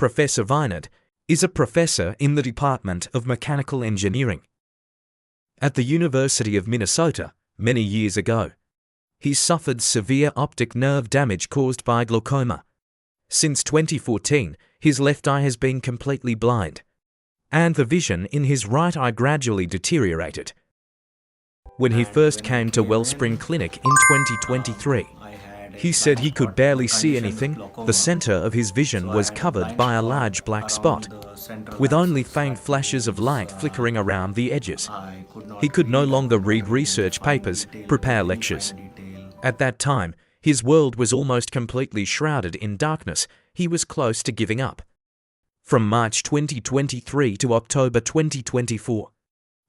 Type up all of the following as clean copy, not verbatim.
Professor Vinod is a professor in the Department of Mechanical Engineering at the University of Minnesota many years ago. He suffered severe optic nerve damage caused by glaucoma. Since 2014, his left eye has been completely blind, and the vision in his right eye gradually deteriorated. When he first came to Wellspring Clinic in 2023, he said he could barely see anything. The center of his vision was covered by a large black spot, with only faint flashes of light flickering around the edges. He could no longer read research papers, prepare lectures. At that time, his world was almost completely shrouded in darkness. He was close to giving up. From March 2023 to October 2024,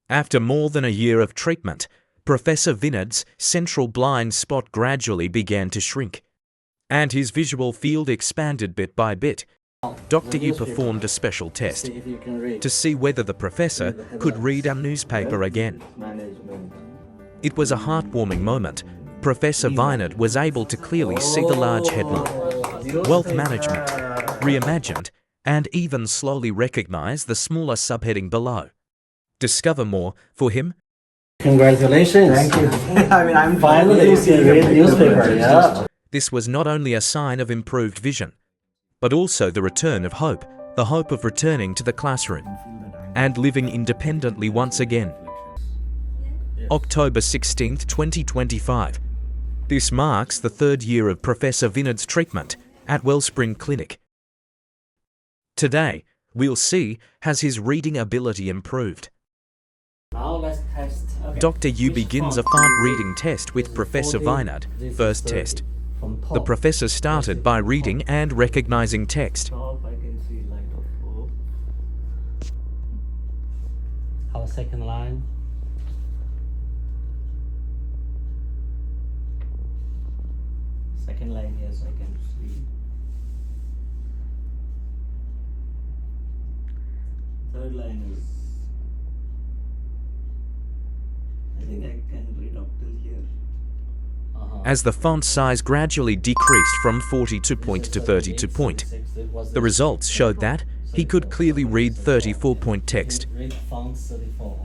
after more than a year of treatment, Professor Vinod's central blind spot gradually began to shrink, and his visual field expanded bit by bit. Dr. Yu performed a special test to see whether the professor could read a newspaper again. It was a heartwarming moment. Professor Vinod was able to clearly see the large headline, Wealth Management, Reimagined, and even slowly recognize the smaller subheading below. Discover more for him. Congratulations. Thank you. I'm Finally you can read newspaper, yeah. This was not only a sign of improved vision, but also the return of hope, the hope of returning to the classroom and living independently once again. October 16, 2025. This marks the third year of Professor Vinod's treatment at Wellspring Clinic. Today, we'll see, has his reading ability improved? Now let's test. Okay. Dr. Yu begins a font reading test with Professor Vinod. First test. The professor started by reading and recognizing text. I can see light of hope. Our second line. Second line, yes, I can see. Third line is, I think I can read up till here. As the font size gradually decreased from 42 point to 32 point, the results showed that he could clearly read 34 point text. Read font 34.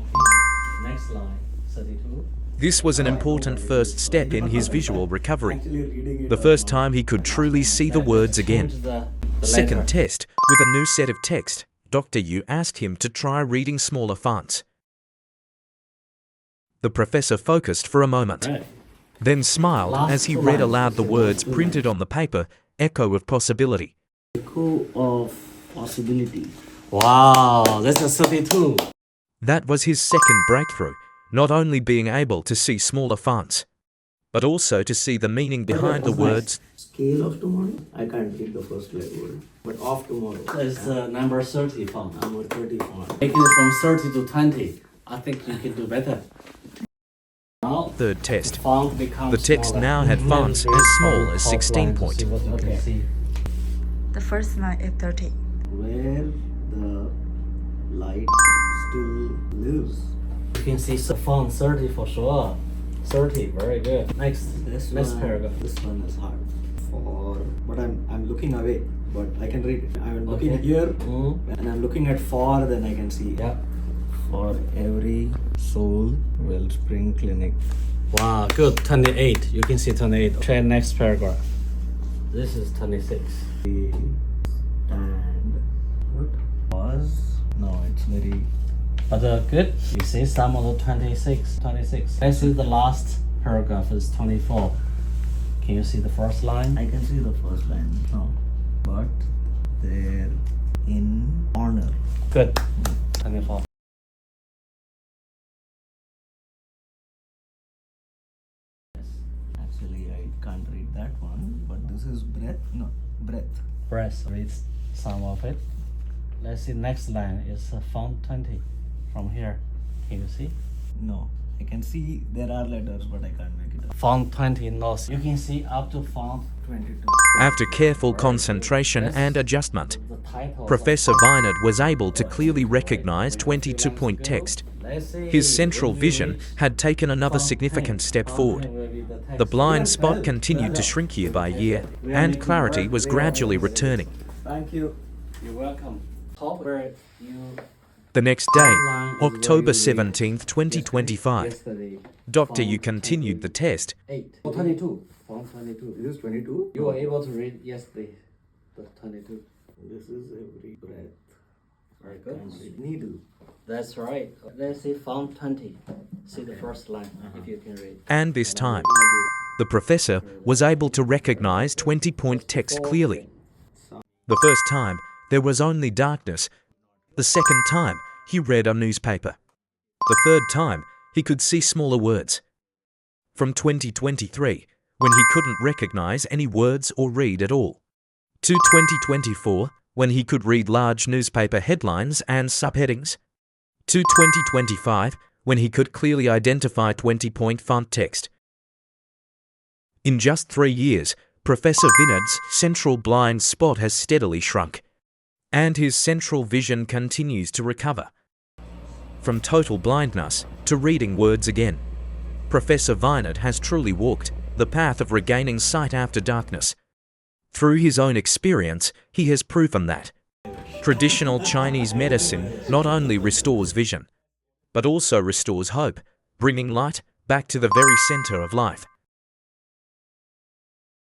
Next line, 32. This was an important first step in his visual recovery, the first time he could truly see the words again. Second test, with a new set of text, Dr. Yu asked him to try reading smaller fonts. The professor focused for a moment, then smiled as he read aloud the words printed on the paper, Echo of Possibility. Echo of Possibility. Wow, that's a 32. That was his second breakthrough, not only being able to see smaller fonts, but also to see the meaning behind the words. Scale of tomorrow? I can't read the first word, but of tomorrow. It's number 30 font. Number 30 font. Take it from 30 to 20. I think you can do better. Now, Third test. font becomes The text smaller. now had fonts as small as 16 point. Okay. The first line is 30. Where the light still lives. You can see the font 30 for sure. 30, very good. Next paragraph. This one is hard. But I'm looking away, but I can read it. I'm looking here, and I'm looking at for, then I can see. Yeah. For every soul, Wellspring Clinic. Wow, good. 28. You can see 28. Try next paragraph. This is 26. And what was? No, it's very. But good. You see some of the 26. This is the last paragraph. Is 24. Can you see the first line? I can see the first line. No, but they're in honor. Good. 24. Actually, I can't read that one, but this is breath. No, breath. Press. Read some of it. Let's see. Next line is font 20. From here, can you see? No, I can see there are letters, but I can't make it up. Font 20 no. You can see up to font 22. After careful concentration and adjustment, the title. Professor Vinod was able to clearly recognize 22 point text. His central vision had taken another significant step forward. The blind spot continued to shrink year by year, and clarity was gradually returning. Thank you. You're welcome. Top where you The next day, line is where October you read 17th, 2025, yesterday. Doctor Yu Form continued the test. 28. Oh, 22. Form 22. This is 22. You were able to read yesterday. The 22. This is every breath. Very good. Needle. That's right. Let's see Form 20. See the first line if you can read. And this time, the professor was able to recognize 20-point text clearly. The first time, there was only darkness. The second time, he read a newspaper. The third time, he could see smaller words. From 2023, when he couldn't recognize any words or read at all, to 2024, when he could read large newspaper headlines and subheadings, to 2025, when he could clearly identify 20-point font text. In just 3 years, Professor Vinod's central blind spot has steadily shrunk, and his central vision continues to recover. From total blindness to reading words again, Professor Vinod has truly walked the path of regaining sight after darkness. Through his own experience, he has proven that traditional Chinese medicine not only restores vision, but also restores hope, bringing light back to the very center of life.